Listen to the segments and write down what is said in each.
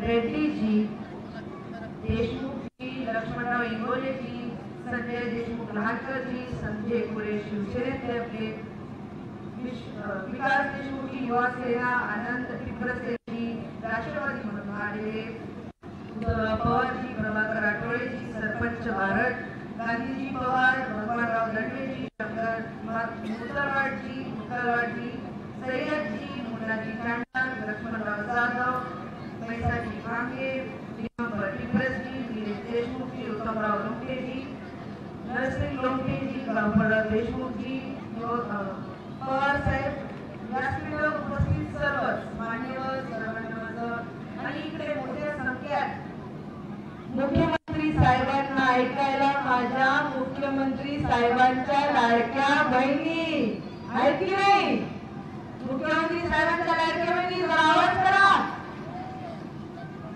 रेड्डी जी, देशमुख जी, लक्ष्मणराव इंगोले जी, संजय देशमुख लहानकर जी, संजय कुरे शिवसेनेतले आपले, विकास देशमुख जी युवा सेना, आनंद टिपरसे जी राष्ट्रवादी मधून आलेले, पवार जी, प्रभाकर आठवले जी सरपंच भारत, गांधीजी पवार, भगवानराव दंडे जी, शंकर मुखलवाड जी, सैयद जी, मुन्नाजी चांडा, लक्ष्मणराव जाधव, पैसाजी भांगे, टिपरस जी, नीलेश देशमुख जी, उत्तमराव लोमटे जी, नरसिंह लोमटे जी, बाबूराव देशमुख जी, पवार साहेब, व्यासपीठावर उपस्थित सर्व मान्यवर सर्वांना आणि इकडे मोठ्या संख्येत मुख्यमंत्री साहेबांना ऐकायला माझ्या मुख्यमंत्री साहेबांच्या लाडक्या बहिणी आहेत की नाही? मुख्यमंत्री साहेबांच्या लाडक्या बहिणी जरा आवाज करा.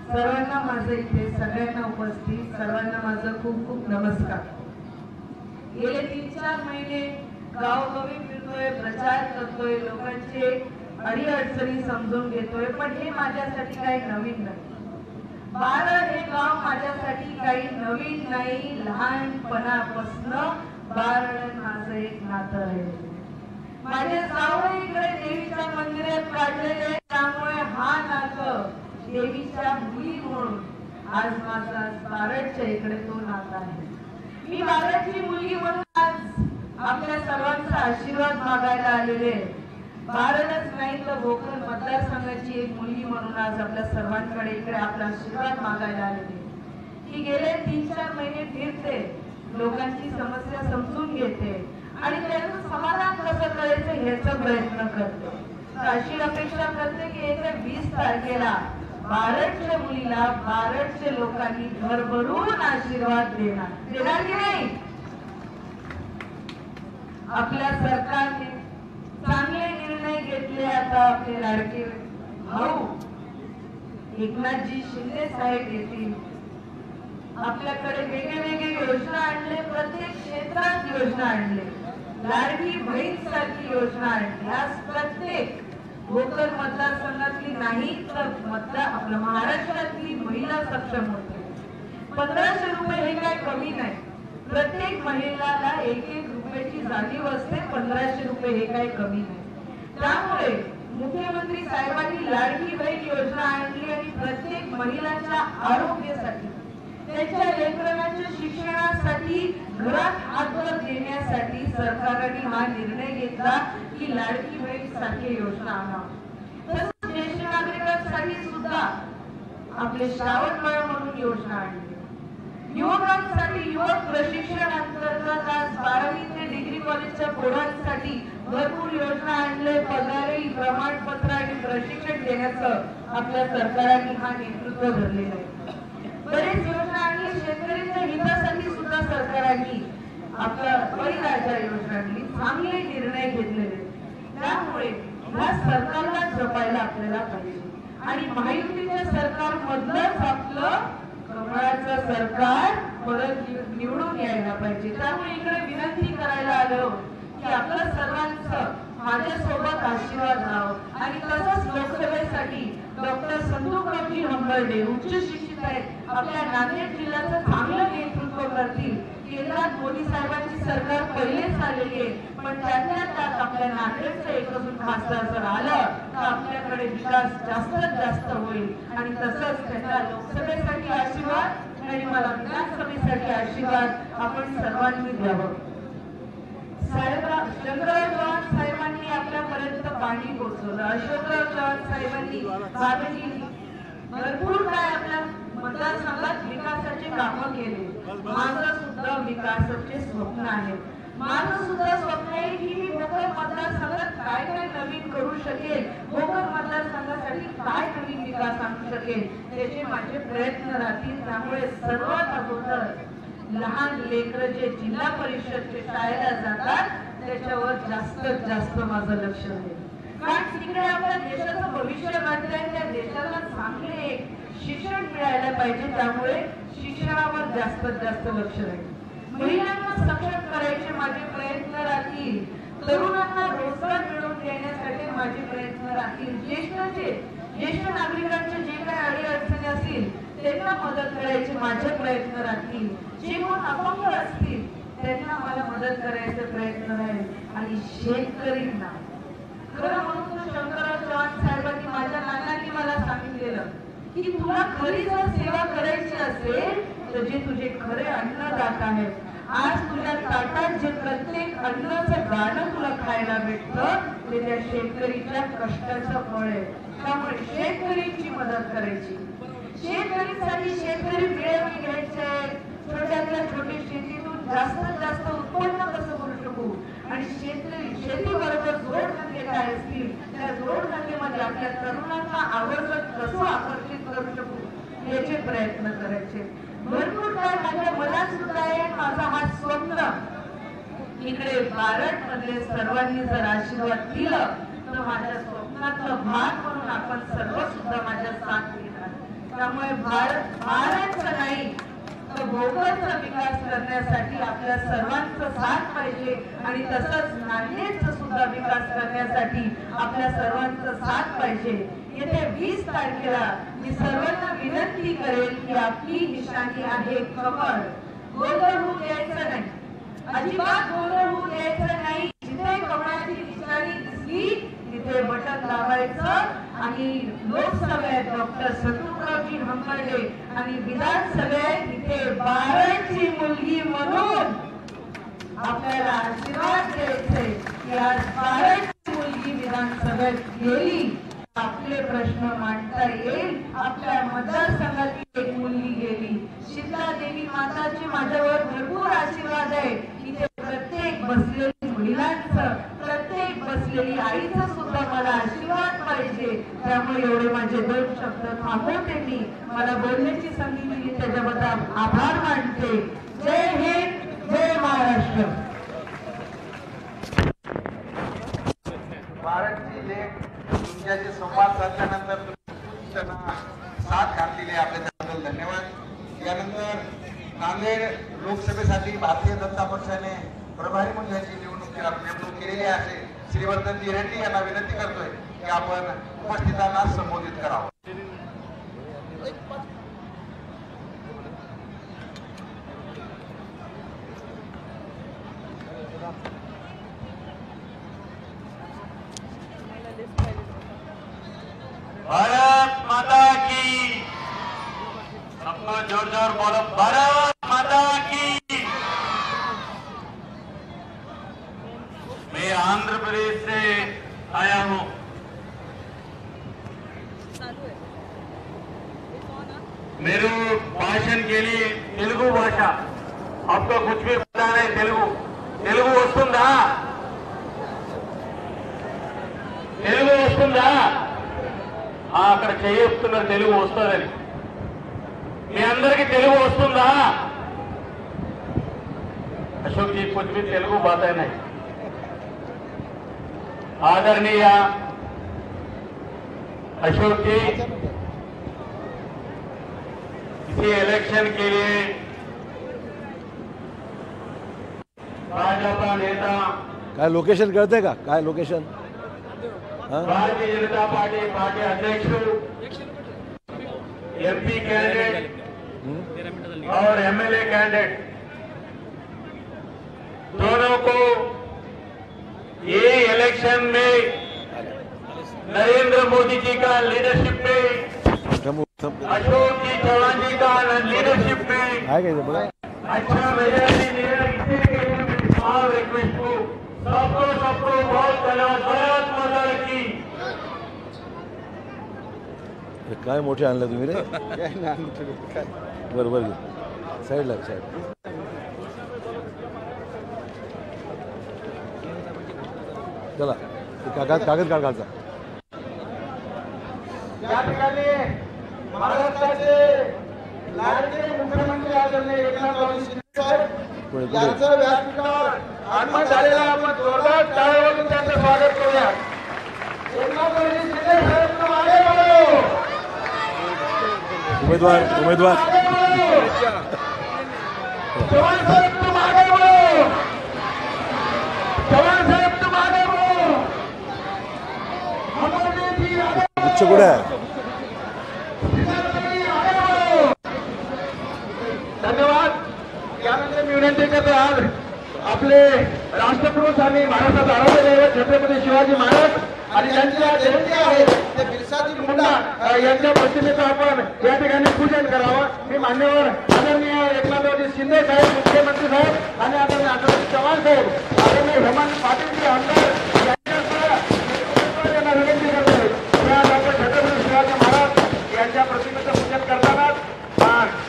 सर्वांना माझं इथे सगळ्यांना उपस्थित सर्वांना माझं खूप खूप नमस्कार. गेले 3-4 महिने गावोगावी फिरतोय, प्रचार करतोय, लोकांचे अडीअडचणी समजून घेतोय, पण हे माझ्यासाठी काही नवीन नाही. बारड हे गाव माझ्यासाठी काही नवीन नाही. लहानपणापासून बारड माझं एक नातं आहे. माझे जावई इकडे देवीच्या मंदिरात काढलेले, त्यामुळे हा नातं देवीच्या मुली म्हणून आज माझा बारडच्या इकडे तो नाता आहे. मी बारडची मुलगी म्हणून आज आपल्या सर्वांचा आशीर्वाद मागायला आलेले. बारडच नाही तर भोकर मतदारसंघाची एक मुलगी म्हणून आज आपल्या सर्वांकडे इकडे आपला आशीर्वाद मागायला आलेले. की गेले 3-4 महिने फिरते, लोकांची समस्या समजून घेते आणि त्याचं समाधान कसं करायचं ह्याचा प्रयत्न करते. अशी अपेक्षा करते की येत्या 20 तारखेला बारडच्या मुलीला बारडच्या लोकांनी भरभरून आशीर्वाद देणार की नाही? आपल्या सरकारने चांगले निर्णय घेतले. आता आपले लाडके भाऊ एकनाथजी शिंदे साहेब येतील, आपल्याकडे वेगवेगळे योजना आणले, प्रत्येक क्षेत्रात योजना आणले, लाडकी बहीण सारखी योजना आणली. आज प्रत्येक भोकर मतदारसंघातली नाही तर आपल्या महाराष्ट्रातली महिला सक्षम होते. 1500 रुपये हे काय कमी नाही. प्रत्येक महिलाला 1-1 रुपयाची जाणीव असते. 1500 रुपये हे काही कमी नाही. त्यामुळे मुख्यमंत्री साहेबांनी लाडकी बहीण योजना आणली आणि प्रत्येक महिलाच्या आरोग्यासाठी, त्यांच्या लेकरांच्या शिक्षणासाठी, घरात हातभार देण्यासाठी सरकारने हा निर्णय घेतला की लाडकी बहीण सारखी योजना आणावी. तसंच ज्येष्ठ नागरिकांसाठी सुद्धा आपले श्रावण बाळ म्हणून योजना आणली. युवकांसाठी युवक प्रशिक्षण अंतर्गत आज 12वी ते डिग्री कॉलेजच्या पोरांसाठी भरपूर योजना आणले. पगारी, प्रमाणपत्र आणि प्रशिक्षण देण्याचं आपल्या सरकारने हा नेतृत्व धरलेलं आहे. बरेच योजना आणि शेतकऱ्यांच्या हितासाठी सुद्धा सरकारने आपल्या बळीराजा योजनांनी चांगले निर्णय घेतलेले. त्यामुळे या सरकारला जपायला आपल्याला पाहिजे आणि महायुतीच्या सरकारमधलंच आपलं कमळाचं सरकार परत निवडून यायला पाहिजे. त्यामुळे इकडे विनंती करायला आलो की आपल्या सर्वांचं माझ्यासोबत आशीर्वाद राहावं आणि तसंच लोकसभेसाठी डॉक्टर संतोषरावजी हंबर्डे उच्च शिक्षित आहेत, आपल्या नांदेड जिल्ह्याचं चांगलं नेतृत्व करतील. केंद्रात मोदी साहेबांची सरकार पहिलेच आलेली आहे, पण त्यातल्या त्यात आपल्या नांदेडचं एक अजून खासदार जर आलं तर आपल्याकडे विकास जास्तीत जास्त होईल. आणि तसंच त्यांना लोकसभेसाठी आशीर्वाद आणि मला विधानसभेसाठी आशीर्वाद आपण सर्वांनी द्यावं. शंकरराव चव्हाण साहेबांनी आपल्यापर्यंत पाणी पोहोचवलं. अशोकराव चव्हाण साहेबांनी भरपूर काय आपल्या मतदारसंघात विकासाचे कामं केले. माझं सुद्धा विकासाचे स्वप्न आहे. माझं सुद्धा स्वप्न आहे की मी भोकर मतदारसंघात काय काय नवीन करू शकेल, भोकर मतदारसंघासाठी काय नवीन विकास आणू शकेल, त्याचे माझे प्रयत्न राहतील. त्यामुळे सर्वात अगोदर लहान लेकरं जे जिल्हा परिषदच्या शाळेला जातात त्याच्यावर जास्तीत जास्त माझं लक्ष आहे. कारण तिकडे आपल्या देशाचं भविष्य घडतंय, त्या देशाला चांगले शिक्षण मिळायला पाहिजे. त्यामुळे शिक्षणावर जास्तीत जास्त लक्ष राहील. महिलांना सक्षम करायचे माझे प्रयत्न राहतील. तरुणांना रोजगार मिळवून देण्यासाठी माझे प्रयत्न राहतील. ज्येष्ठ नागरिकांचे जे काही अडीअडचणी त्यांना मदत करायचे माझे प्रयत्न राहतील. जे कोण अपंग असतील त्यांना मला मदत करायचे प्रयत्न राहील. आणि शेतकरींना खरं म्हणून शंकरराव चव्हाण साहेबांनी माझ्या नानांनी मला सांगितलेलं की तुला खरी जर सेवा करायची असेल तर जे तुझे खरे अन्नदाता आहेत, आज तुझ्या ताटात जे प्रत्येक अन्नाचं गाणं तुला खायला भेटतं ते त्या शेतकरीच्या कष्टाचं फळ आहे. त्यामुळे शेतकरीची मदत करायची. शेतकरीसाठी शेतकरी मिळवून घ्यायचे. छोट्यातल्या छोटी शेतीतून जास्तीत जास्त उत्पन्न कसं करू शकू आणि शेतीबरोबर जोडधंदे काय असतील त्या जोडधंदेमध्ये आपल्या तरुणांना आवर्जून कसं आकर्षित करू शकू याचे प्रयत्न करायचे. भरपूर काय माझ्या मनात सुद्धा आहे. माझा हा स्वप्न इकडे बारड मध्ये सर्वांनी जर आशीर्वाद दिला तर माझ्या स्वप्नातलं भाग म्हणून आपण सर्व सुद्धा माझ्या साथ देणार. त्यामुळे बारडचा नाही तर भोकरचा विकास करण्यासाठी आपल्या सर्वांचा साथ पाहिजे आणि तसंच नांदेडचा सुद्धा विकास करण्यासाठी आपल्या सर्वांचा साथ पाहिजे. येत्या 20 तारखेला मी सर्वांना विनंती करेल की आपली निशाणी आहे कमळ. गोंधळ होऊ द्यायचा नाही, अजिबात गोंधळ होऊ द्यायचा नाही. जिथे कमळाची निशाणी दिसली तिथे बटन लावायचं आणि लोकसभेत डॉक्टर संतोषरावजी हंबर्डे आणि विधानसभेत इथे बारडची मुलगी म्हणून आपल्याला आशीर्वाद द्यायचे की आज बारडची मुलगी विधानसभेत गेली, आपले प्रश्न मांडता येईल. आपल्या मतदारसंघातील एक मुलगी गेली. शिला देवी माताची माझ्यावर भरपूर आशीर्वाद आहे. इथे प्रत्येक बसलेली महिलांचं, प्रत्येक बसलेली आईचा सुद्धा मला आशीर्वाद पाहिजे. त्यामुळे एवढे माझे 2 शब्द थांबवते. मी मला बोलण्याची संधी दिली त्याच्याबद्दल आभार मानते. जय हिंद, जय महाराष्ट्र. बारडची लेख तुमच्याशी संवाद साधल्यानंतर त्यांना साथ घातलेली आहे, आपल्या त्याबद्दल धन्यवाद. यानंतर नांदेड लोकसभेसाठी भारतीय जनता पक्षाने प्रभारी मंडळाची नेमणूक केलेली आहे. श्रीवर्धनजी रेड्डी यांना विनंती करतोय की आपण उपस्थितांना संबोधित करावं. भारत माता की, सबको जोर जोर बोलो, भारत माता की. मैं आंध्र प्रदेश से आया हूँ. मेरे भाषण के लिए तेलुगु भाषा, आपको कुछ भी पता नहीं. తెలుగు వస్తుందా? తెలుగు వస్తుందా? అక్కడ చెప్తున్నారు తెలుగు వస్తుందని. మీ అందరికీ తెలుగు వస్తుందా? अशोक जी कुछ भी तेलुगु बात है नहीं. आदरणीय अशोक जी, इसी इलेक्शन के लिए भाजपा नेता काय लोकेशन कळतंय का? काय लोकेशन? भारतीय जनता पार्टी अध्यक्ष, एमपी कैंडिडेट और एमएलए कैंडिडेट दोनों को ये इलेक्शन में नरेंद्र मोदी जी का लीडरशिप में, अशोक जी चौहान जी का लीडरशिप में अच्छा मेजॉरिटी रिक्वेस्ट को सबको बहुत धन्यवाद. भारत माता की. काय मोठे आणलं तुम्ही रे? बरोबर घे साईडला साईड. चला कागद कागद काढायचा. या ठिकाणी महाराष्ट्राचे लाडके मुख्यमंत्री आदरणीय एकनाथ शिंदे साहेब यांचं व्यासपीठावर आगमन झालेलं, आपण जोरदार टाळ्यावरून त्यांचं स्वागत करूया. एकनाथ शिंदे साहेब मागे वळो. उमेदवार चव्हाण साहेब तू मागे वळो. चव्हाण साहेब तू मागे वळो. अमरजीत जी आगे उच्च कुठे आहे? वळो. विनंती करतो आज आपले राष्ट्रपुरुष आणि महाराष्ट्राचा आराध्य दैवत छत्रपती शिवाजी महाराज आणि त्यांच्या जयंती आहे ते बिरसाजी मुंडा यांच्या प्रतिमेचं आपण या ठिकाणी पूजन करावं. मी मान्यवर आदरणीय एकनाथरावजी शिंदे साहेब, मुख्यमंत्री साहेब आणि आदरणीय आठवले चव्हाण साहेब, आदरणीय हेमंत पाटील आमदार यांच्यासह यांना विनंती करतो या डॉक्टर छत्रपती शिवाजी महाराज यांच्या प्रतिमेचं पूजन करताना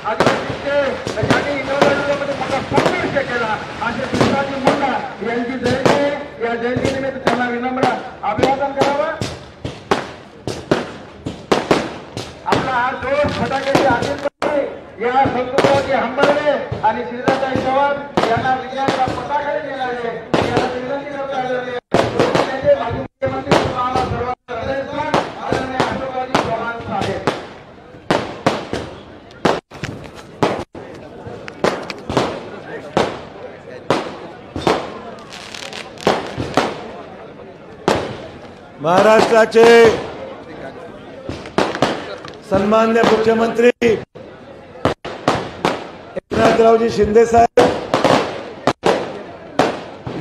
आदिवासींचे ज्यांनी इंग्रजांमध्ये मोठा संघर्ष केला असे बिरसाजी मुंडा यांची जयंती आहे. या जयंतीनिमित्त त्यांना विनम्र अभिवादन करावं. आपला हा जोश फटाक्याची आदित्य या संतोषरावजी हंबर्डे आणि श्रीरामताई चव्हाण यांना विजयाचा पताका मिळाले याला विनंती करता आलेली माजी मुख्यमंत्री आम्हाला सर्वांना आदरणीय अशोकरावजी चव्हाण साहेब. महाराष्ट्राचे सन्मान्य मुख्यमंत्री एकनाथरावजी शिंदे साहेब,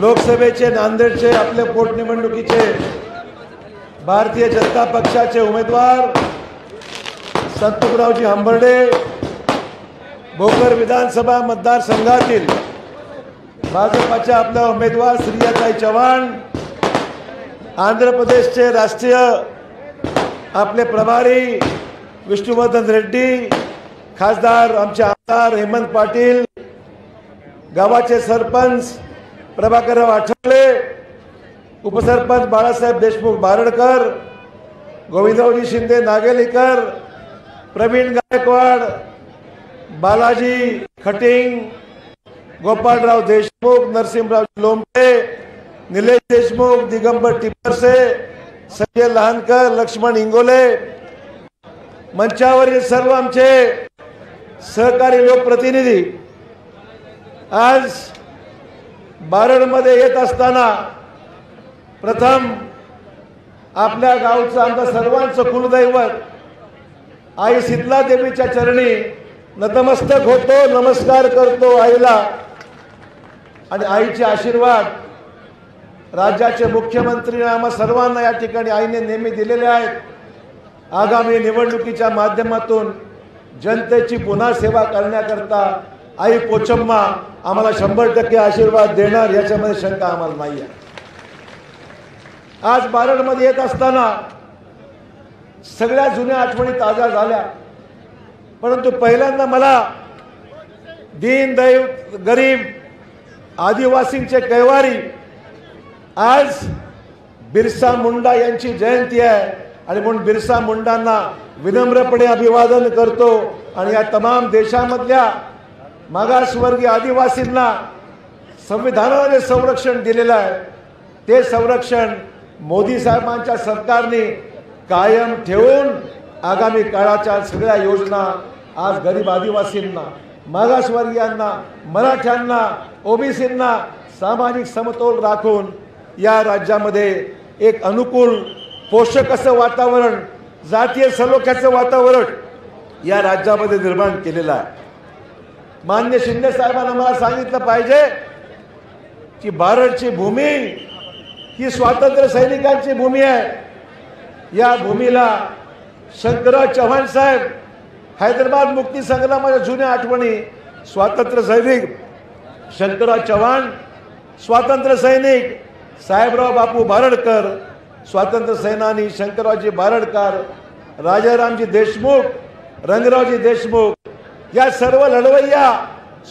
लोकसभेचे नांदेडचे आपले पोटनिवडणुकीचे भारतीय जनता पक्षाचे उमेदवार संतोषरावजी हंबर्डे, भोकर विधानसभा मतदारसंघातील भाजपाच्या आपल्या उमेदवार श्रीरामताई चव्हाण, आंध्र प्रदेशचे राष्ट्रीय आपले प्रभारी विष्णुवर्धन रेड्डी, खासदार आमचे आमदार हेमंत पाटील, गावाचे सरपंच प्रभाकरराव आठवले, उपसरपंच बाळासाहेब देशमुख बारडकर, गोविंदरावजी शिंदे नागेलीकर, प्रवीण गायकवाड, बालाजी खटिंग, गोपाळराव देशमुख, नरसिंहराव लोमटे, निलेश देशमुख, दिगंबर टिपरसे, संजय लहानकर, लक्ष्मण इंगोले, मंचावरील सर्व आमचे सहकारी लोकप्रतिनिधी, आज बारडमध्ये येत असताना प्रथम आपल्या गावचं आमचं सर्वांचं कुलदैवत आई शीतला देवीच्या चरणी नतमस्तक होतो, नमस्कार करतो आईला. आणि आईचे आशीर्वाद राज्याचे मुख्यमंत्री आम्हा सर्वांना या ठिकाणी आईने नेहमी दिलेले आहेत. आगामी निवडणुकीच्या माध्यमातून जनतेची पुन्हा सेवा करण्याकरता आई पोचम्मा आम्हाला 100% आशीर्वाद देणार याच्यामध्ये शंका आम्हाला नाही आहे. आज बारडमध्ये येत असताना सगळ्या जुन्या आठवणी ताज्या झाल्या, परंतु पहिल्यांदा मला दीनदलित गरीब आदिवासींचे कैवारी आज बिरसा मुंडा यांची जयंती आहे आणि म्हणून बिरसा मुंडांना विनम्रपणे अभिवादन करतो. आणि या तमाम देशामधल्या मागासवर्गीय आदिवासींना संविधानाने संरक्षण दिलेलं आहे, ते संरक्षण मोदी साहेबांच्या सरकारने कायम ठेवून आगामी काळाच्या सगळ्या योजना आज गरीब आदिवासींना, मागासवर्गीयांना, मराठ्यांना, ओबीसींना सामाजिक समतोल राखून या राज्यामध्ये एक अनुकूल पोषक असं वातावरण, जातीय सलोख्याचं वातावरण या राज्यामध्ये निर्माण केलेलं आहे. मान्य शिंदे साहेबांना मला सांगितलं पाहिजे की बारडची भूमी ही स्वातंत्र्य सैनिकांची भूमी आहे. या भूमीला शंकरराव चव्हाण साहेब, हैदराबाद मुक्ती संग्रामाच्या जुन्या आठवणी, स्वातंत्र्य सैनिक शंकरराव चव्हाण, स्वातंत्र्य सैनिक साहेबराव बापू बारडकर, स्वातंत्र्य सेनानी शंकररावजी बारडकर, राजारामजी देशमुख, रंगरावजी देशमुख, या सर्व लढवय्या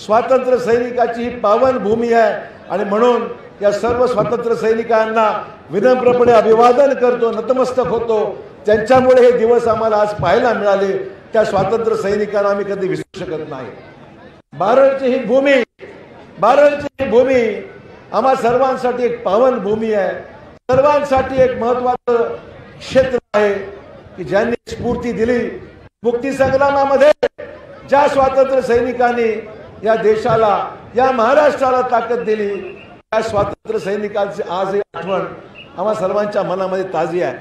स्वातंत्र्य सैनिकाची ही पावन भूमी आहे. आणि म्हणून या सर्व स्वातंत्र्य सैनिकांना विनम्रपणे अभिवादन करतो, नतमस्तक होतो. त्यांच्यामुळे हे दिवस आम्हाला आज पाहायला मिळाले. त्या स्वातंत्र्य सैनिकांना आम्ही कधी विसरू शकत नाही. बारडची ही भूमी आम्हा सर्वांसाठी एक पावन भूमी आहे, सर्वांसाठी एक महत्त्वाचं क्षेत्र आहे की ज्यांनी स्फूर्ती दिली. मुक्ती संग्रामामध्ये ज्या स्वातंत्र्य सैनिकांनी या देशाला, या महाराष्ट्राला ताकद दिली, त्या स्वातंत्र्य सैनिकांची आज आठवण आम्हा सर्वांच्या मनामध्ये ताजी आहे.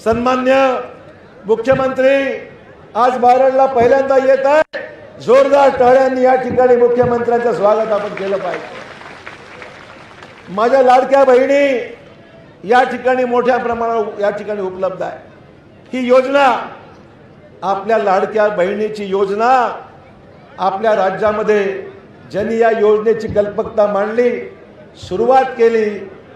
सन्मान्य मुख्यमंत्री आज बारडला पहिल्यांदा येत आहे जोरदार टाळ्यांनी या ठिकाणी मुख्यमंत्र्यांचं स्वागत आपण केलं पाहिजे. माझ्या लाडक्या बहिणी या ठिकाणी मोठ्या प्रमाणावर या ठिकाणी उपलब्ध आहे. ही योजना, आपल्या लाडक्या बहिणीची योजना, आपल्या राज्यामध्ये ज्यांनी या योजनेची कल्पकता मांडली, सुरुवात केली,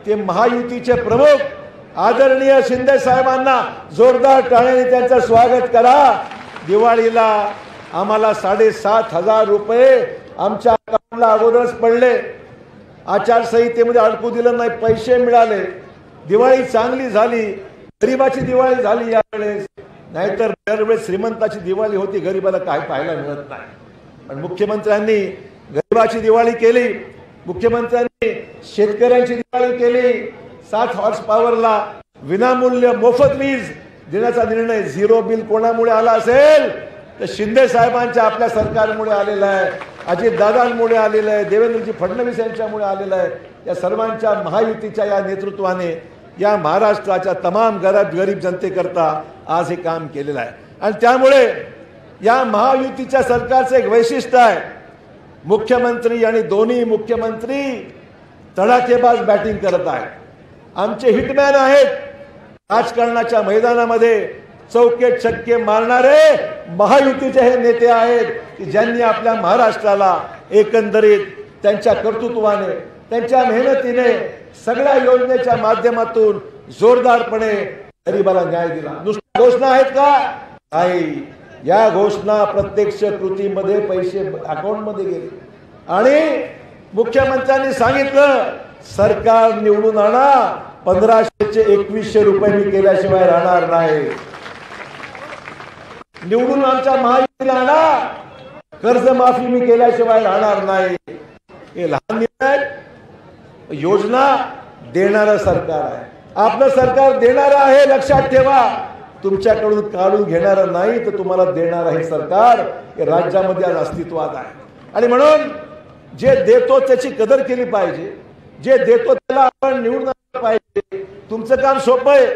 ते महायुतीचे प्रमुख आदरणीय शिंदे साहेबांना जोरदार टाळ्यांनी त्यांचं स्वागत करा. दिवाळीला आम्हाला 7,500 रुपये आमच्या अकाउंटला अगोदरच पडले. आचारसंहितेमध्ये अडकू दिलं नाही, पैसे मिळाले. दिवाळी चांगली झाली, गरिबाची दिवाळी झाली यावेळेस. नाहीतर दरवेळेस श्रीमंताची दिवाळी होती, गरिबाला काही पाहायला मिळत नाही. पण मुख्यमंत्र्यांनी गरिबाची दिवाळी केली, मुख्यमंत्र्यांनी शेतकऱ्यांची दिवाळी केली. 7 हॉर्स पॉवरला विनामूल्य मोफत वीज देण्याचा निर्णय झिरो बिल कोणामुळे आला असेल तर शिंदे साहेबांच्या आपल्या सरकारमुळे आलेला आहे, अजितदादांमुळे आलेलं आहे, देवेंद्रजी फडणवीस यांच्यामुळे आलेलं आहे. या सर्वांच्या महायुतीच्या या नेतृत्वाने या महाराष्ट्राच्या तमाम गरीब जनतेकरता आज हे काम केलेलं आहे. आणि त्यामुळे या महायुतीच्या सरकारचं एक वैशिष्ट्य आहे, मुख्यमंत्री आणि दोन्ही मुख्यमंत्री तडाखेबाज बॅटिंग करत आहेत. आमचे हिटमॅन आहेत. राजकारणाच्या मैदानामध्ये चौके छक्के मारणारे महायुतीचे हे नेते आहेत की ज्यांनी आपल्या महाराष्ट्राला एकंदरीत त्यांच्या कर्तृत्वाने, त्यांच्या मेहनतीने, सगळ्या योजनेच्या माध्यमातून जोरदारपणे गरिबाला न्याय दिला. नुसत्या घोषणा आहेत का? नाही. या घोषणा प्रत्यक्ष कृतीमध्ये पैसे अकाउंटमध्ये गेले. आणि मुख्यमंत्र्यांनी सांगितलं, सरकार निवडून आणा, 1500चे 2100 रुपये मी केल्याशिवाय राहणार नाही. निवडून आमच्या महायुतीला आणा, कर्जमाफी मी केल्याशिवाय राहणार नाही. हे लहान निर्णय, योजना देणारं सरकार आहे. आपलं सरकार देणारं आहे, लक्षात ठेवा. तुमच्याकडून काढून घेणारं नाही, तर तुम्हाला देणारं हे सरकार हे राज्यामध्ये आज अस्तित्वात आहे. आणि म्हणून जे देतो त्याची कदर केली पाहिजे. जे देतो त्याला आपण निवडून आणलं पाहिजे. तुमचं काम सोपं आहे,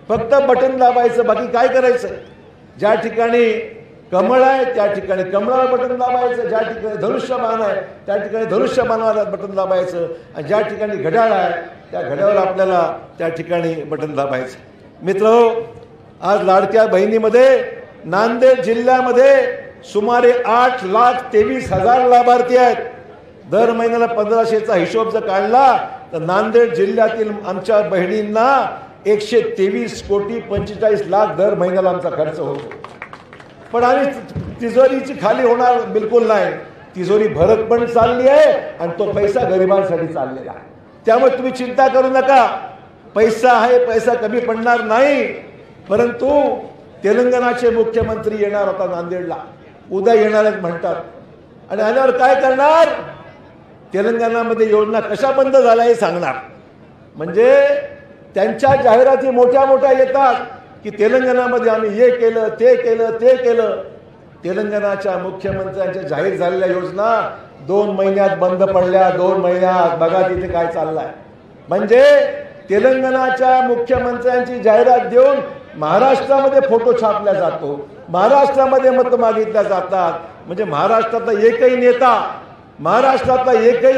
फक्त बटन दाबायचं, बाकी काय करायचं. ज्या ठिकाणी कमळ आहे त्या ठिकाणी कमळाला बटन दाबायचं, ज्या ठिकाणी धनुष्यबाण आहे त्या ठिकाणी धनुष्यबाणाला बटन दाबायचं, आणि ज्या ठिकाणी घड्याळ आहे त्या घड्याळावर आपल्याला त्या ठिकाणी बटन दाबायचं. मित्रहो, आज लाडक्या बहिणीमध्ये नांदेड जिल्ह्यामध्ये सुमारे 8,23,000 लाभार्थी आहेत. दर महिन्याला 1500चा हिशोब जर काढला तर नांदेड जिल्ह्यातील आमच्या बहिणींना 123 कोटी 45 लाख दर महिन्याला आमचा खर्च होतो. पण आम्ही तिजोरीची खाली होणार बिलकुल नाही. तिजोरी भरत पण चालली आहे आणि तो पैसा गरिबांसाठी चाललेला आहे. त्यामुळे तुम्ही चिंता करू नका. पैसा आहे, पैसा कमी पडणार नाही. परंतु तेलंगणाचे मुख्यमंत्री येणार होता नांदेडला, उद्या येणार आहेत म्हणतात. आणि आल्यावर काय करणार? तेलंगणामध्ये योजना कशा बंद झाल्या हे सांगणार. म्हणजे त्यांच्या जाहिराती मोठ्या मोठ्या येतात की तेलंगणामध्ये आम्ही हे केलं, ते केलं, ते केलं. तेलंगणाच्या मुख्यमंत्र्यांच्या जाहीर झालेल्या योजना 2 महिन्यात बंद पडल्या. 2 महिन्यात बघा तिथे काय चाललंय. म्हणजे तेलंगणाच्या मुख्यमंत्र्यांची जाहिरात देऊन महाराष्ट्रामध्ये फोटो छापला जातो, महाराष्ट्रामध्ये मत मागितल्या जातात. म्हणजे महाराष्ट्रातला एकही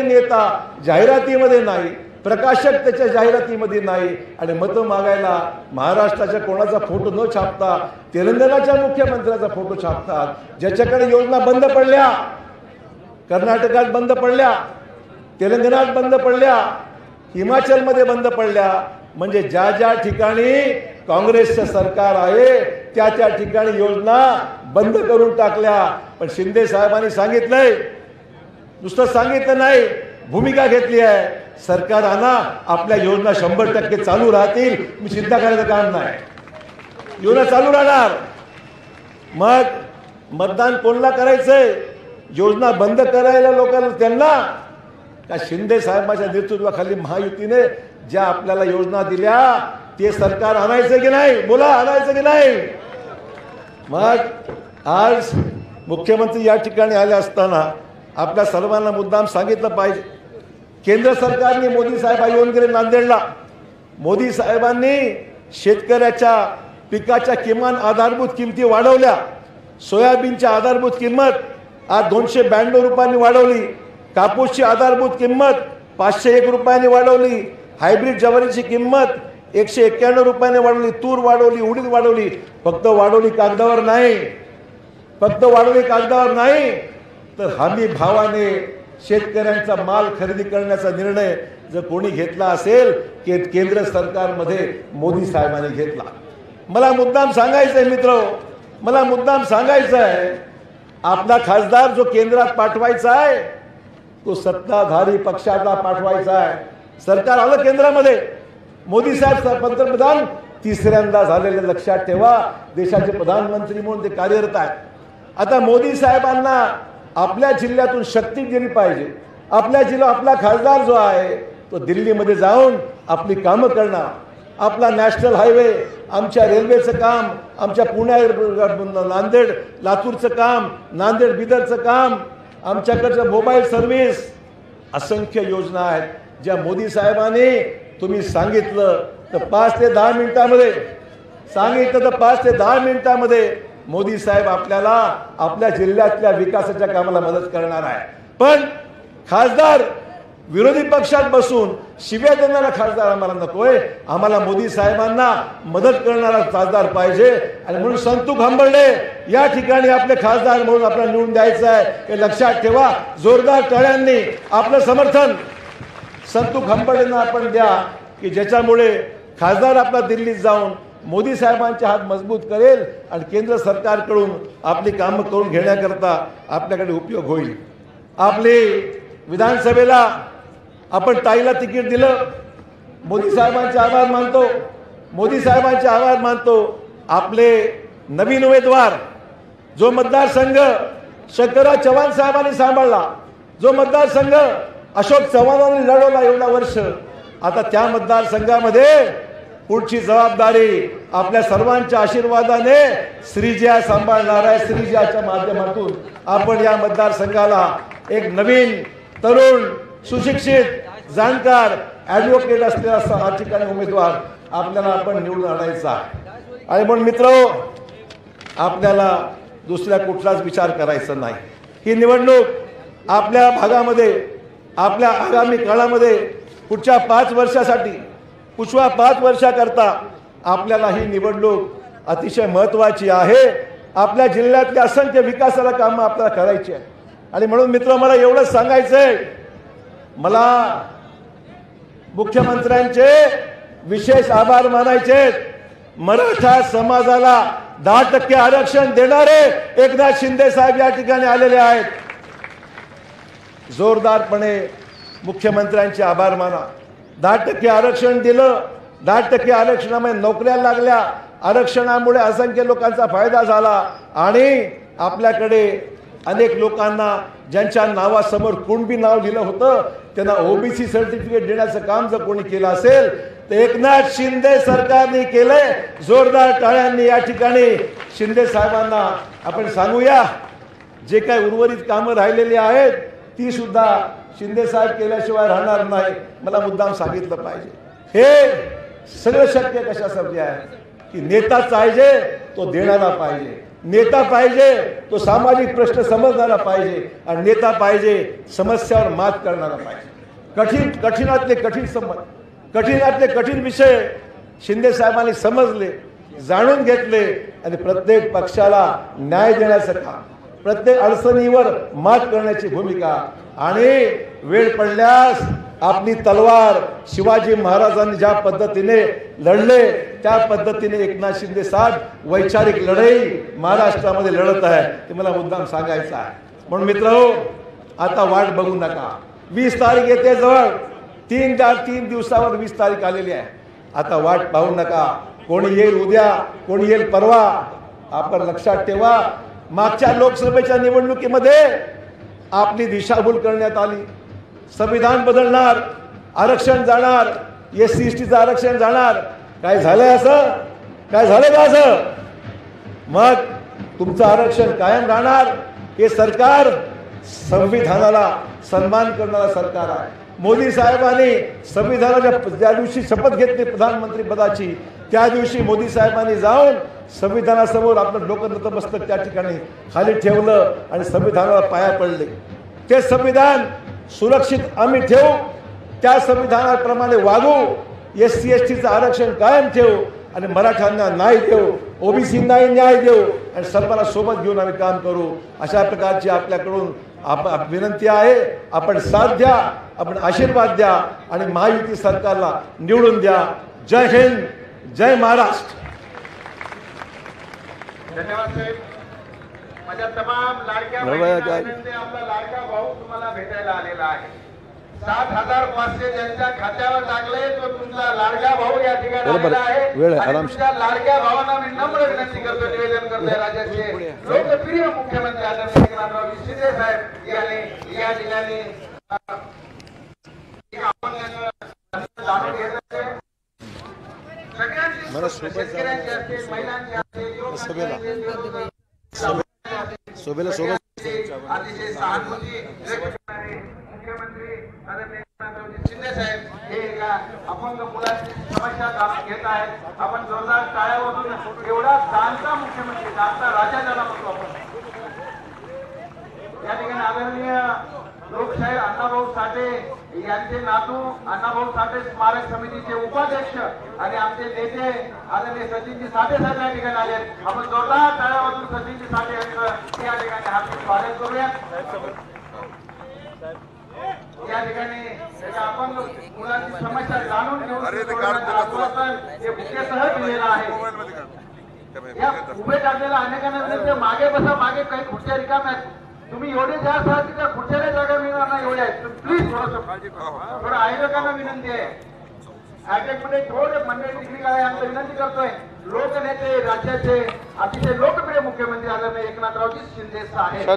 नेता जाहिरातीमध्ये नाही, प्रकाशक त्याच्या जाहिरातीमध्ये नाही. आणि मत मागायला महाराष्ट्राच्या कोणाचा फोटो न छापता तेलंगणाच्या मुख्यमंत्र्याचा फोटो छापतात. ज्याच्याकडे योजना बंद पडल्या, कर्नाटकात बंद पडल्या, तेलंगणात बंद पडल्या, हिमाचलमध्ये बंद पडल्या. म्हणजे ज्या ज्या ठिकाणी काँग्रेसचं सरकार आहे त्या त्या ठिकाणी योजना बंद करून टाकल्या. पण शिंदे साहेबांनी सांगितलंय, नुसतं सांगितलं नाही, भूमिका घेतली आहे. सरकार आणा, आपल्या योजना 100% चालू राहतील. मी चिंता करायचं काम नाही, योजना चालू राहणार. मग मतदान कोणाला करायचंय? योजना बंद करायला लोकांना त्यांना का शिंदे साहेबांच्या नेतृत्वाखाली महायुतीने ज्या आपल्याला योजना दिल्या ते सरकार आणायचं की नाही? बोला, आणायचं की नाही? मग आज मुख्यमंत्री या ठिकाणी आले असताना आपल्या सर्वांना मुद्दाम सांगितलं पाहिजे, केंद्र सरकारने, मोदी साहेब येऊन गेले नांदेडला. मोदी साहेबांनी शेतकऱ्याच्या पिकाच्या किमान आधारभूत किमती वाढवल्या. सोयाबीनच्या आधारभूत किंमत आज 292 रुपयांनी वाढवली. कापूसची आधारभूत किंमत 501 रुपयांनी वाढवली. हायब्रिड ज्वारीची किंमत 191 रुपयाने वाढवली. तूर वाढवली, उडीद वाढवली. फक्त वाढवली कागदावर नाही, फक्त वाढवली कागदावर नाही, तर हमी भावाने शेतकऱ्यांचा माल खरेदी करण्याचा निर्णय जर कोणी घेतला असेल की केंद्र सरकारमध्ये मोदी साहेबांनी घेतला. मला मुद्दाम सांगायचं आहे मित्र, मला मुद्दाम सांगायचं आहे, आपला खासदार जो केंद्रात पाठवायचा आहे तो सत्ताधारी पक्षाला पाठवायचा आहे. सरकार आलं केंद्रामध्ये, मोदी साहेब पंतप्रधान तिसऱ्यांदा झालेले लक्षात ठेवा. देशाचे प्रधानमंत्री म्हणून ते कार्यरत आहेत. आता मोदी साहेबांना आपल्या जिल्ह्यातून शक्ती दिली पाहिजे. आपल्या जिल्हा आपला खासदार जो आहे तो दिल्लीमध्ये जाऊन आपली कामं करणार. आपला नॅशनल हायवे, आमच्या रेल्वेचं काम, आमच्या नांदेड लातूरचं काम, नांदेड बिदरचं काम, आमच्याकडचं मोबाईल सर्व्हिस, असंख्य योजना आहेत ज्या मोदी साहेबांनी तुम्ही सांगितलं तर 5 ते 10 मिनिटांमध्ये सांगितलं तर 5 ते 10 मिनिटांमध्ये मोदी साहेब आपल्याला आपल्या जिल्ह्यातल्या विकासाच्या कामाला मदत करणार आहे. पण खासदार विरोधी पक्षात बसून शिव्या देणारा खासदार आम्हाला नकोय. आम्हाला मोदी साहेबांना मदत करणारा खासदार पाहिजे. आणि म्हणून संतू खांबर्डे या ठिकाणी आपले खासदार म्हणून आपल्याला निवडून द्यायचं आहे हे लक्षात ठेवा. जोरदार टाळ्यांनी आपलं समर्थन संतू खांबर्डेंना आपण द्या की ज्याच्यामुळे खासदार आपला दिल्लीत जाऊन मोदी साहेबांचे हात मजबूत करेल आणि केंद्र सरकारकडून आपली कामं करून घेण्याकरता आपल्याकडे उपयोग होईल. आपली विधानसभेला आपण ताईला तिकीट दिलं, मोदी साहेबांचे आभार मानतो, मोदी साहेबांचे आभार मानतो. आपले नवीन उमेदवार जो मतदारसंघ शंकरराव चव्हाण साहेबांनी सांभाळला, जो मतदारसंघ अशोक चव्हाणांनी लढवला एवढा वर्ष, आता त्या मतदारसंघामध्ये पुढची जबाबदारी आपल्या सर्वांच्या आशीर्वादाने श्रीजया सांभाळणार आहे. श्रीजयाच्या माध्यमातून आपण या मतदारसंघाला एक नवीन, तरुण, सुशिक्षित, जाणकार, ॲडव्होकेट असलेला या ठिकाणी उमेदवार आपल्याला आपण निवडून आणायचा आहे. आणि म्हणून मित्रहो, आपल्याला दुसऱ्या कुठलाच विचार करायचा नाही. ही निवडणूक आपल्या भागामध्ये, आपल्या आगामी काळामध्ये पुढच्या 5 वर्षासाठी, पुढच्या 5 वर्षाकरता आपल्याला ही निवडणूक अतिशय महत्त्वाची आहे. आपल्या जिल्ह्यातल्या असंख्य विकासाला कामं आपल्याला करायची आहे. आणि म्हणून मित्र, मला एवढंच सांगायचं आहे, मला मुख्यमंत्र्यांचे विशेष आभार मानायचे. मराठा समाजाला 10% आरक्षण देणारे एकनाथ शिंदे साहेब या ठिकाणी आलेले आहेत. जोरदारपणे मुख्यमंत्र्यांचे आभार माना. 10% आरक्षण दिलं, 10% आरक्षणामुळे नोकऱ्या लागल्या, आरक्षणामुळे असंख्य लोकांचा फायदा झाला. आणि आपल्याकडे अनेक लोकांना ज्यांच्या नावासमोर कुणबी नाव लिहिलं होतं त्यांना ओबीसी सर्टिफिकेट देण्याचं काम जर कोणी केलं असेल तर एकनाथ शिंदे सरकारने केलंय. जोरदार टाळ्यांनी या ठिकाणी शिंदे साहेबांना आपण सांगूया. जे काही उर्वरित कामं राहिलेली आहेत ती सुद्धा शिंदे साहेब केल्याशिवाय राहणार नाही. मला मुद्दाम सांगितलं पाहिजे. हे सगळं शक्य कशासाठी आहे की नेता पाहिजे तो देणारा पाहिजे, नेता पाहिजे तो सामाजिक प्रश्न समजणारा पाहिजे, आणि नेता पाहिजे समस्यावर मात करणारा पाहिजे. कठीणातले कठीण विषय शिंदे साहेबांनी समजले, जाणून घेतले आणि प्रत्येक पक्षाला न्याय देण्याचं काम, प्रत्येक अडचणीवर मात करण्याची भूमिका. आणि वेळ पडल्यास आपली तलवार शिवाजी महाराजांनी ज्या पद्धतीने लढले त्या पद्धतीने एकनाथ शिंदे साहेब वैचारिक लढाई महाराष्ट्रामध्ये लढत आहे. ते मला मुद्दाम सांगायचं आहे. म्हणून मित्रहो, आता वाट बघू नका. 20 तारीख येते जवळ. 3 दिवसावर 20 तारीख आलेली आहे. आता वाट पाहू नका. कोणी येईल उद्या, कोणी येईल परवा. आपण लक्षात ठेवा, मागच्या लोकसभेच्या निवडणुकीमध्ये आपली दिशाभूल करण्यात आली. संविधान बदलणार, आरक्षण जाणार, SC STचं आरक्षण जाणार. काय झालंय असं? काय झालं का असं? मग तुमचं आरक्षण कायम राहणार. हे सरकार संविधानाला सन्मान करणारं सरकार आहे. मोदी साहेबांनी संविधानाच्या ज्या दिवशी शपथ घेतली प्रधानमंत्री पदाची त्या दिवशी मोदी साहेबांनी जाऊन संविधानासमोर आपलं डोकं नतमस्तक त्या ठिकाणी खाली ठेवलं आणि संविधानाला पाया पडले. ते संविधान सुरक्षित आम्ही ठेवू, त्या संविधानाप्रमाणे वागू, SC STचं आरक्षण कायम ठेवू आणि मराठ्यांना न्याय देऊ, ओबीसींनाही न्याय देऊ आणि सर्वांना सोबत घेऊन आम्ही काम करू. अशा प्रकारची आपल्याकडून विनंती आहे. आपण साथ द्या, आपण आशीर्वाद द्या आणि महायुती सरकारला निवडून द्या. जय हिंद, जय महाराष्ट्र. धन्यवाद साहेब. माझ्या तमाम लाडक्या बहिणींना विनंती आहे, आपला लाडका भाऊ तुम्हाला भेटायला आलेला आहे. 7,500 ज्यांच्या खात्यावर टाकले तो तुमचा लाडका भाऊ या ठिकाणी आलेला आहे. तुमच्या लाडक्या भावांना मी नम्र विनंती करतो, निवेदन करतोय, राज्याचे लोकप्रिय मुख्यमंत्री आदरणीय एकनाथरावजी शिंदे साहेब यांनी या ठिकाणी शेतकऱ्यांचे असतील, महिलांचे असतील, अतिशय सहानुभूती व्यक्त करणारे मुख्यमंत्री आदरणीय एकनाथरावजी शिंदे साहेब हे एका अपंग मुलाची समस्या जाणून घेत आहेत. आपण जोरदार टाळ्या वाजवून एवढा जाणता मुख्यमंत्री, जाणता राजा ज्याला म्हणतो आपण, या ठिकाणी आदरणीय लोकशाहीर अण्णाभाऊ साठे यांचे नातू अण्णाभाऊ साठे स्मारक समितीचे उपाध्यक्ष आणि आमचे नेते आदरणीय सचिनजी साठे साहेब या ठिकाणी आले. आपण जोरदार टाळ्या वाजवून सचिनजी साठे यांचं या ठिकाणी हार्दिक स्वागत करूया. या ठिकाणी आपण मुलांची समस्या जाणून घेऊन आश्वासन हे बुकेसह दिलेलं आहे. या उभे टाकलेल्या अनेकांना विनंती, मागे बसा, मागे काही खुर्च्या रिकाम्या आहेत, तुम्ही एवढे जास्त आहात की त्या खुर्च्याला जागा मिळणार नाही एवढ्या आहेत. प्लीज थोडं आयोजकांना विनंती आहे, मध्ये थोडे मंडळी डिग्री काय यांना विनंती करतोय. लोकनेते, राज्याचे अतिशय लोकप्रिय मुख्यमंत्री आदरणीय एकनाथरावजी शिंदे साहेब.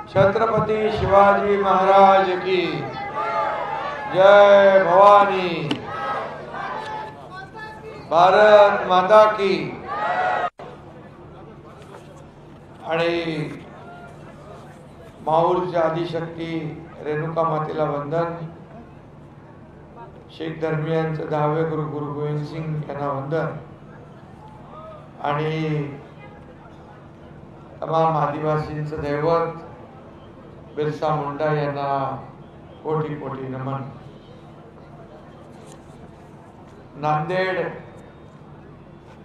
छत्रपती शिवाजी महाराज की जय. भवानी, भारत माता की. आणि माहूरच्या आदिशक्ती रेणुका मातेला वंदन. शीख धर्मियांचे 10वे गुरु गुरु गोविंद सिंग यांना वंदन. आणि तमाम आदिवासींचं दैवत बिरसा मुंडा यांना कोटी कोटी नमन. नांदेड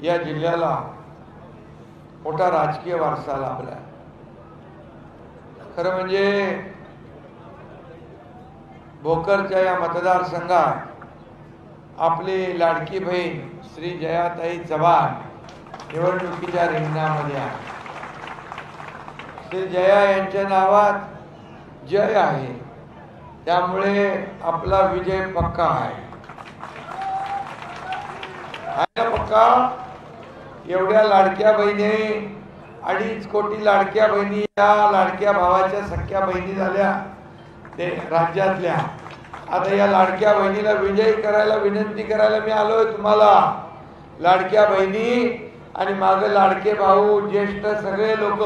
या जिल्ह्याला मोठा राजकीय वारसा लाभला. खरं म्हणजे भोकरच्या या मतदारसंघात आपली लाडकी बहीण श्री जयाताई चव्हाण निवडणुकीच्या रिंगणामध्ये आहे. श्री जया यांच्या नावात जय आहे, त्यामुळे आपला विजय पक्का आहे. पक्का. एवढ्या लाडक्या बहिणी, 2.5 कोटी लाडक्या बहिणी या लाडक्या भावाच्या सख्या बहिणी झाल्या ते राज्यातल्या. आता या लाडक्या बहिणीला विजयी करायला विनंती करायला मी आलोय तुम्हाला. लाडक्या बहिणी आणि माझे लाडके भाऊ, ज्येष्ठ सगळे लोक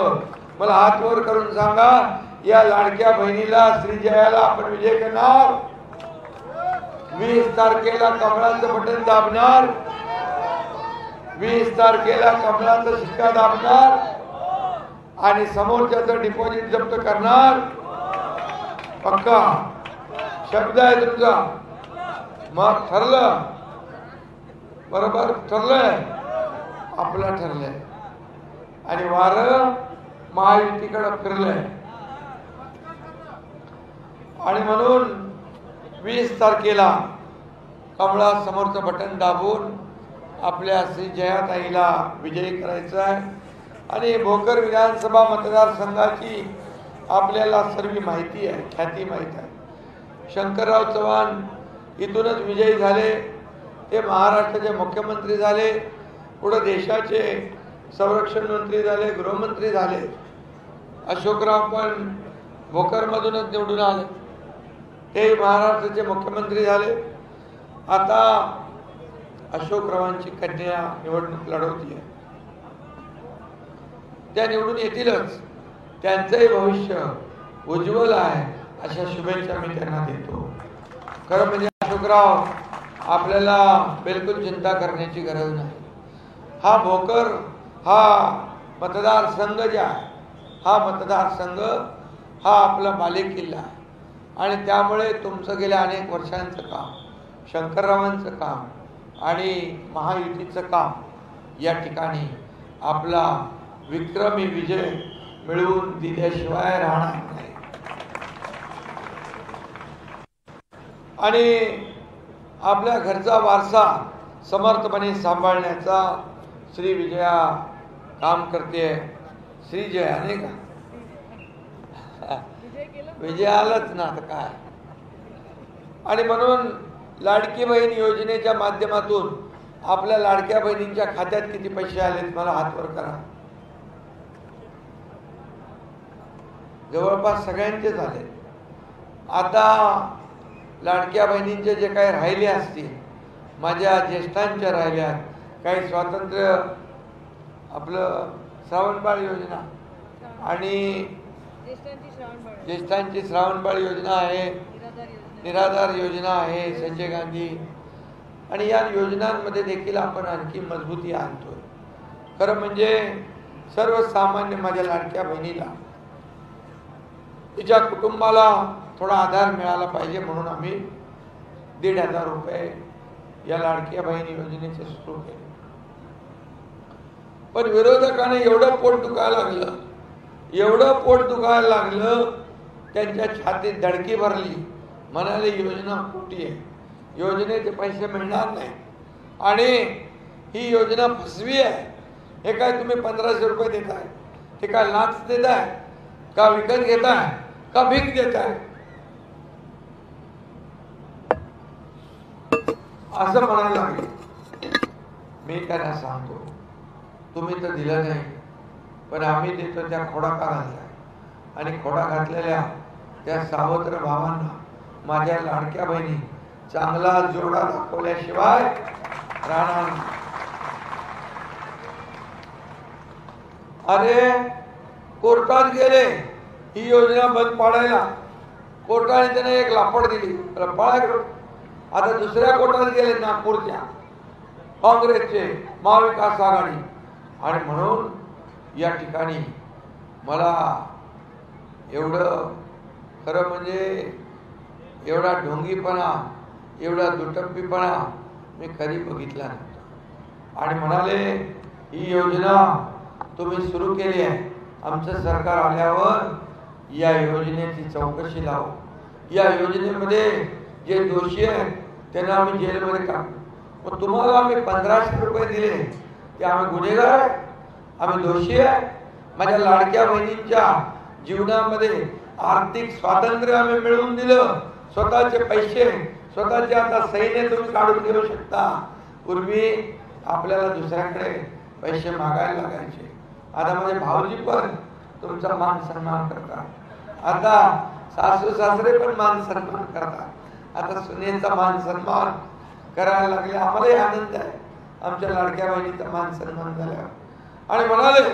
मला हात वर करून सांगा, या लाडक्या बहिणीला श्री जयाला आपण विजय करणार. 20 तारखेला कमळाचं बटन दाबणार, 20 तारखेला कमळाचा शिक्का दाबणार आणि समोरच्याचं डिपॉझिट जप्त करणार. पक्का शब्द आहे तुमचा. मग ठरलं, बरोबर ठरलंय, आपलं ठरलंय आणि वारं महायुतीकडे फिरलंय. आणि म्हणून 20 तारखेला कमळा समोरचं बटन दाबून आपल्या श्री जयाताईला विजयी करायचं आहे. आणि भोकर विधानसभा मतदारसंघाची आपल्याला सर्व माहिती आहे, ख्याती माहीत आहे. शंकरराव चव्हाण इथूनच विजयी झाले, ते महाराष्ट्राचे मुख्यमंत्री झाले, पुढे देशाचे संरक्षण मंत्री झाले, गृहमंत्री झाले. अशोकराव पण भोकरमधूनच निवडून आले, ते महाराष्ट्राचे मुख्यमंत्री झाले. आता अशोकरावांची कन्या निवडणूक लढवती आहे, त्या निवडून येतीलच. त्यांचंही भविष्य उज्ज्वल आहे अशा शुभेच्छा मी त्यांना देतो. खरं म्हणजे अशोकराव, आपल्याला बिलकुल चिंता करण्याची गरज नाही. हा भोकर हा मतदारसंघ जे आहे, हा मतदारसंघ हा आपला बालेकिल्ला आहे आणि त्यामुळे तुमचं गेल्या अनेक वर्षांचं काम, शंकररावांचं काम आणि महायुतीचं काम या ठिकाणी आपला विक्रमी विजय मिळवून दिल्याशिवाय राहणार नाही. आणि आपल्या घरचा वारसा समर्थपणे सांभाळण्याचा श्री विजया काम करते. श्री जया नाही का, विजय आलंच ना आता काय. आणि म्हणून लाडकी बहीण योजनेच्या माध्यमातून आपल्या लाडक्या बहिणींच्या खात्यात किती पैसे आलेत मला हातवर करा. जवळपास सगळ्यांचे झाले. आता लाडक्या बहिणींचे जे काही राहिले असतील, माझ्या ज्येष्ठांच्या राहिल्या, काही स्वातंत्र्य आपलं श्रावणबाळ योजना आणि ज्येष्ठांची श्रावणबाळ योजना आहे, निराधार योजना आहे, संजय गांधी, आणि या योजनांमध्ये देखील आपण आणखी मजबूती आणतोय. खरं म्हणजे सर्वसामान्य माझ्या लाडक्या बहिणीला, तिच्या कुटुंबाला थोडा आधार मिळाला पाहिजे म्हणून आम्ही 1,500 रुपये या लाडक्या बहिणी योजनेचे सुरू केले. पण विरोधकाने एवढं पोट दुखायला लागलं, एवढं पोट दुखायला लागलं, त्यांच्या छातीत धडकी भरली. म्हणाले योजना खोटी आहे, योजनेचे पैसे मिळणार नाही आणि ही योजना फसवी आहे. हे काय तुम्ही 1500 रुपये देताय, हे काय लाच देताय का, विकत घेताय का भीक देताय, असं म्हणायला लागले. मी त्यांना सांगतो, तुम्ही तर दिलं नाही, पण आम्ही देतो त्या खोडा का घातलाय. आणि खोडा घातलेल्या त्या सावत्र भावांना माझ्या लाडक्या बहिणी चांगला जोडा दाखवल्याशिवाय राहणार. अरे कोर्टात गेले ही योजना बंद पाडायला, कोर्टाने त्याने एक लापड दिली, आता दुसऱ्या कोर्टात गेले नागपूरच्या काँग्रेसचे महाविकास आघाडी. आणि म्हणून या ठिकाणी मला एवढं खरं म्हणजे एवढा ढोंगीपणा, एवढा दुटप्पीपणा मी कधी बघितला नव्हता. आणि म्हणाले ही योजना तुम्ही सुरू केली आहे, आमचं सरकार आल्यावर या योजनेची चौकशी लावू, या योजनेमध्ये जे दोषी आहेत त्यांना आम्ही जेलमध्ये टाकू. मग तुम्हाला आम्ही 1500 रुपये दिले ते आम्ही गुन्हेगार आहे, आम्ही दोषी आहे. माझ्या लाडक्या बहिणींच्या जीवनामध्ये आर्थिक स्वातंत्र्य आम्ही मिळवून दिलं, स्वतःचे पैसे, स्वतःचे आता सैन्य तुम्ही काढून घेऊ शकता. पूर्वी आपल्याला दुसऱ्याकडे पैसे मागायला लागायचे. आता माझे भाऊजी पण तुमचा मान सन्मान करतात, आता सासू सासरे पण मान सन्मान करतात, आता सुनेचा मान सन्मान करायला लागले. आम्हालाही आनंद आहे आमच्या लाडक्या बहिणीचा मान सन्मान झाल्यावर. आणि म्हणाले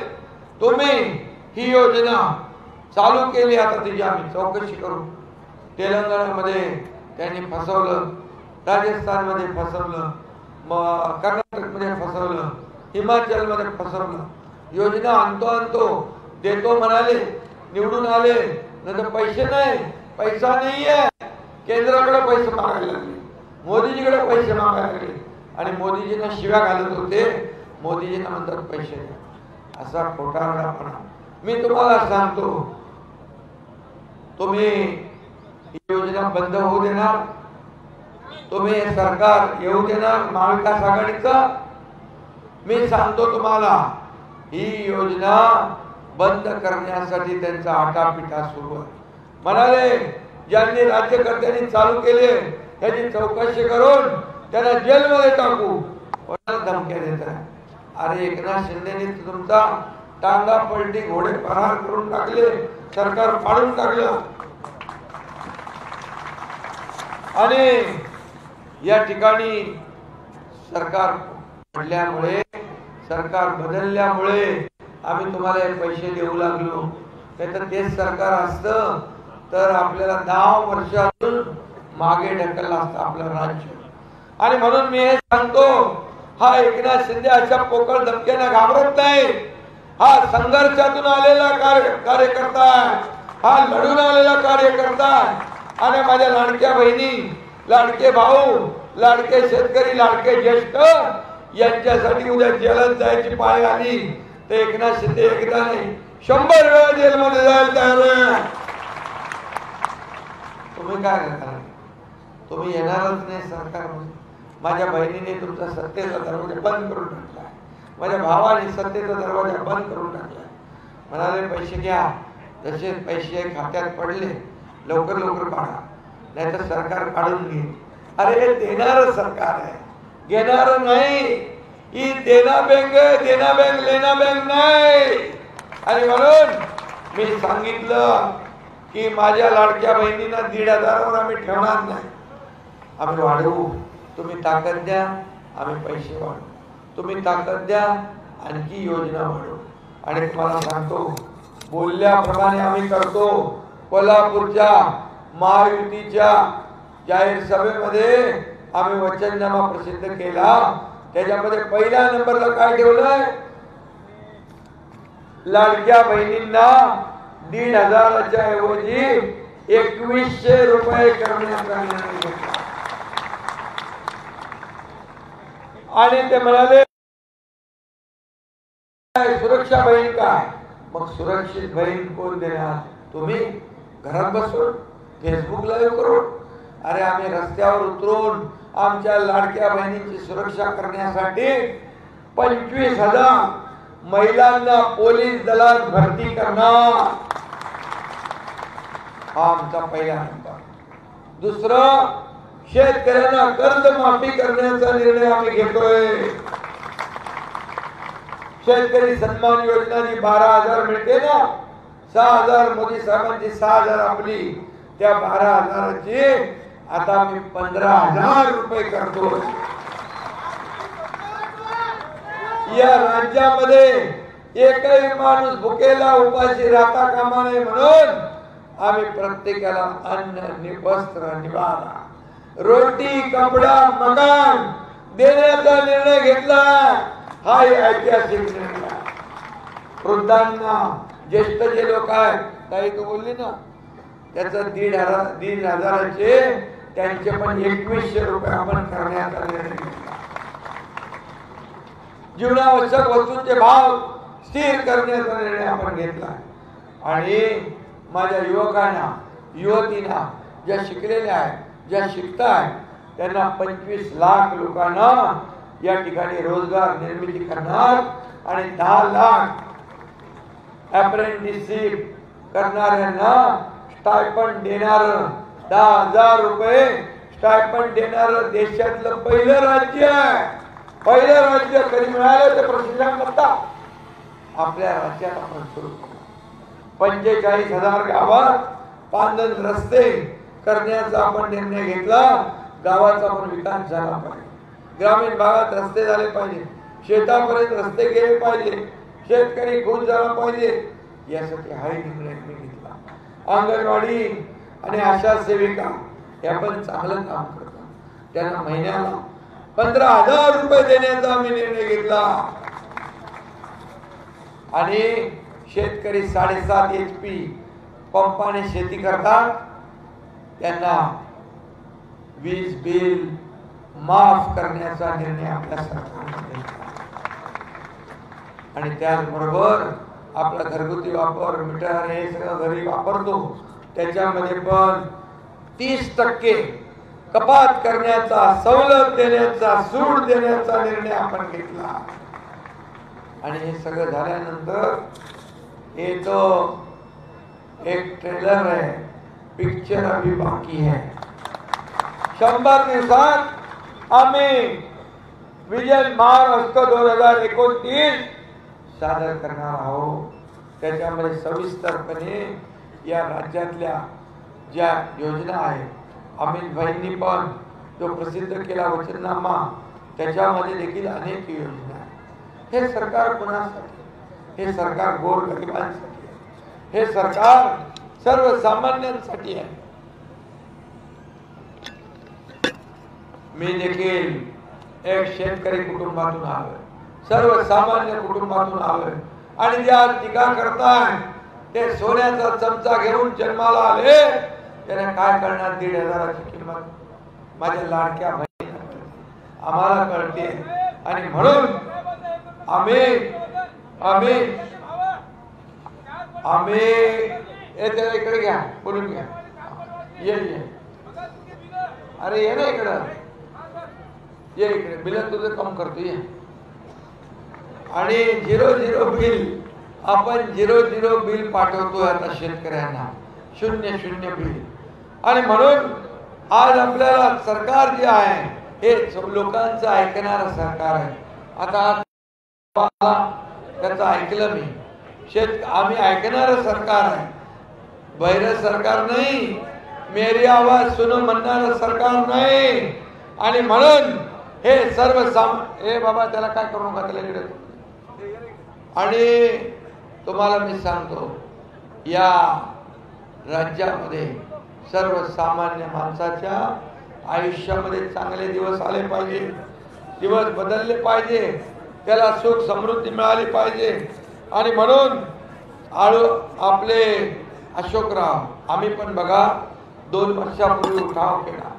तुम्ही ही योजना चालू केली, आता तिची आम्ही चौकशी करू. तेलंगणामध्ये त्यांनी फसवलं, राजस्थानमध्ये फसवलं, कर्नाटकमध्ये फसवलं, हिमाचलमध्ये फसवलं. योजना आणतो देतो म्हणाले, निवडून आले, नंतर पैसे नाही, पैसा नाही आहे, केंद्राकडे पैसे मागायला लागले, मोदीजीकडे पैसे मागायला लागले. आणि मोदीजींना शिव्या घालत होते, मोदीजींना म्हणतात पैसे द्या. असा खोटारडापणा. मी तुम्हाला सांगतो, तुम्ही ही योजना बंद होऊ देणार, तुम्ही सरकार येऊ देणार महाविकास आघाडीचं. मी सांगतो तुम्हाला, ही योजना बंद करण्यासाठी त्यांचा आटापिटा सुरू आहे. म्हणाले ज्यांनी राज्यकर्त्यांनी चालू केले त्याची चौकशी करून त्यांना जेलमध्ये टाकू. कोणाला धमक्या देत आहे? अरे एकनाथ शिंदेनी तुमचा टांगा पलटी, घोडे परार करून टाकले, सरकार पाडून टाकलं. आणि या ठिकाणी सरकार पडल्यामुळे, सरकार बदलल्यामुळे आम्ही तुम्हाला हे पैसे देऊ लागलो. नाहीतर तेच सरकार असतं तर आपल्याला 10 वर्षातून मागे ढकललं असतं आपलं राज्य. आणि म्हणून मी हे सांगतो, हा एकनाथ शिंदे अशा पोकळ धमक्यांना घाबरत नाही. हा संघर्षातून आलेला कार्यकर्ता आहे, हा लढून आलेला कार्यकर्ता आहे. आणि माझ्या लाडक्या बहिणी, लाडके भाऊ, लाडके शेतकरी, लाडके ज्येष्ठ यांच्यासाठी उद्या जेलात जायची पाळी आली तर एकनाथ शिंदे एकदा नाही 100 वेळा जेलमध्ये जायला तयार आहे. तुम्ही काय करणार? तुम्ही येणारच नाही सरकारमध्ये. माझ्या बहिणीने तुमचा सत्तेचा दरवाजा बंद करून टाकला, माझ्या भावाने सत्तेचा दरवाजा बंद करून टाकला. म्हणाले पैसे घ्या, जसे पैसे खात्यात पडले लवकर लवकर काढा, नाहीतर सरकार काढून घेईल. अरे देणार सरकार आहे, घेणार नाही. ही देना बँक आहे, देना बँक लेना बँक नाही. आणि म्हणून मी सांगितलं की माझ्या लाडक्या बहिणींना 1,500 आम्ही ठेवणार नाही, आम्ही वाढवू. तुम्ही ताकद द्या, आम्ही पैसे वाढवू. तुम्ही ताकद द्या, आणखी योजना वाढवू. आणि तुम्हाला सांगतो, बोलल्याप्रमाणे आम्ही करतो. कोल्हापूरच्या महायुतीच्या जाहीर सभेमध्ये आम्ही वचननामा प्रसिद्ध केला. त्याच्यामध्ये पहिल्या नंबरला काय ठेवलंय? लाडक्या बहिणींना 1,500च्या ऐवजी 2,100 रुपये करण्याचा निर्णय घेतला. आणि ते म्हणाले सुरक्षा बहीण काय? मग सुरक्षित बहीण कोण देणार? तुम्ही घरात बसून फेसबुक लाईव्ह करून? अरे आम्ही रस्त्यावर उतरून आमच्या लाडक्या बहिणींची सुरक्षा करण्यासाठी 25,000 महिलांना पोलीस दलात भरती करणार. हा आमचा पहिला नंबर. दुसरं, शेतकऱ्यांना कर्जमाफी करण्याचा निर्णय आम्ही घेतोय. शेतकरी सन्मान योजना जी 12,000 मिळते ना, 6,000 मोदी साहेबांची, 6,000 आपली, त्या 12,000ची आता आम्ही 15,000 रुपये करतो. या राज्यामध्ये एकही माणूस भुकेला उपाशी राहता कामा नये म्हणून आम्ही प्रत्येकाला अन्न, वस्त्र, निवारा, रोटी, कपडा, मकान देण्याचा निर्णय घेतला. हा ऐतिहासिक निर्णय. वृद्धांना, ज्येष्ठ जे लोक आहेत, काही तू बोलली ना, त्याचं 1,500चे त्यांचे पण 2,100 रुपये आपण करण्याचा निर्णय घेतला. जीवनावश्यक वस्तूंचे भाव स्थिर करण्याचा निर्णय आपण घेतला. आणि माझ्या युवकांना, युवतींना, ज्या शिकलेल्या आहेत, ज्या शिकतायत, त्यांना 25 लाख लोकांना या ठिकाणी रोजगार निर्मिती करणार. आणि 10 लाख अप्रेंटिसशिप करणाऱ्यांना स्टायपंड देणार, 10,000 रुपये स्टायपंड देणार देशातलं पहिलं राज्य आहे. पहिलं राज्य कधी मिळालं ते प्रशिक्षण करता आपल्या राज्यात आपण सुरू करू. 45,000 गावात पांदन रस्ते करण्याचा आपण निर्णय घेतला. गावाचा पण विकास झाला पाहिजे, ग्रामीण भागात रस्ते झाले पाहिजे, शेतापर्यंत रस्ते गेले पाहिजे, शेतकरी खुश झाला पाहिजे. यासाठी हा निर्णय मी घेतला. अंगणवाडी आणि आशा सेविका या पण चांगलं काम करतात, त्यांना महिन्याला 15,000 रुपये देण्याचा आम्ही निर्णय घेतला. आणि शेतकरी 7.5 HP पंपाने शेती करतात, त्यांना वीज बिल माफ करण्याचा निर्णय आपल्या सरकारने घेतला. आणि त्याचबरोबर आपला घरगुती वापर, मीटर, हे सगळं घरी वापरतो, त्याच्यामध्ये पण 30% कपात करण्याचा, सवलत देण्याचा, सूट देण्याचा निर्णय आपण घेतला. आणि हे सगळं झाल्यानंतर हे तो एक ट्रेलर है, पिक्चर अभी बाकी है. 100 दिवसात आम्ही विजन महाराष्ट्र 2029 सादर करणार आहोत. त्याच्यामध्ये सविस्तरपणे या राज्यातल्या ज्या योजना आहेत, अमित भाईंनी पण जो प्रसिद्ध केला वचननामा, त्याच्यामध्ये देखील अनेक योजना आहेत. हे सरकार कोणासाठी? हे सरकार गोरगरिबांसाठी, हे सरकार सर्वसामान्यांसाठी आहे. मी देखील एक शेतकरी कुटुंबातून आलोय, सर्वसामान्य कुटुंबातून आलोय आणि ज्या टीका करताय ते सोन्याचा चमचा घेऊन जन्माला आले, त्याने काय करणार 1,500ची किंमत माझ्या लाडक्या बहिणीला आम्हाला कळते. आणि म्हणून आम्ही त्याला इकडे घ्या, बोलून घ्या, ये अरे ये ना इकडं, ये इकडे, बिल तुझं काम करतो ये. आणि 0-0 बिल आपण 0-0 बिल पाठवतोय आता शेतकऱ्यांना, 0-0 बिल. आणि म्हणून आज आपल्याला सरकार जे आहे हे लोकांचं ऐकणारं सरकार आहे. आता त्याचं ऐकलं मी, आम्ही ऐकणारं सरकार आहे, बहिरं सरकार नाही, मेरी आवाज सुनो म्हणणारं सरकार नाही. आणि म्हणून हे हे बाबा त्याला काय करू नका, त्याला इकडे. आणि तुम्हाला मी सांगतो, या राज्यामध्ये सर्वसामान्य माणसाच्या आयुष्यामध्ये चांगले दिवस आले पाहिजे, दिवस बदलले पाहिजे, त्याला सुख समृद्धी मिळाली पाहिजे. आणि म्हणून आपले अशोकराव, आम्ही पण बघा 2 वर्षापूर्वी उठाव केला.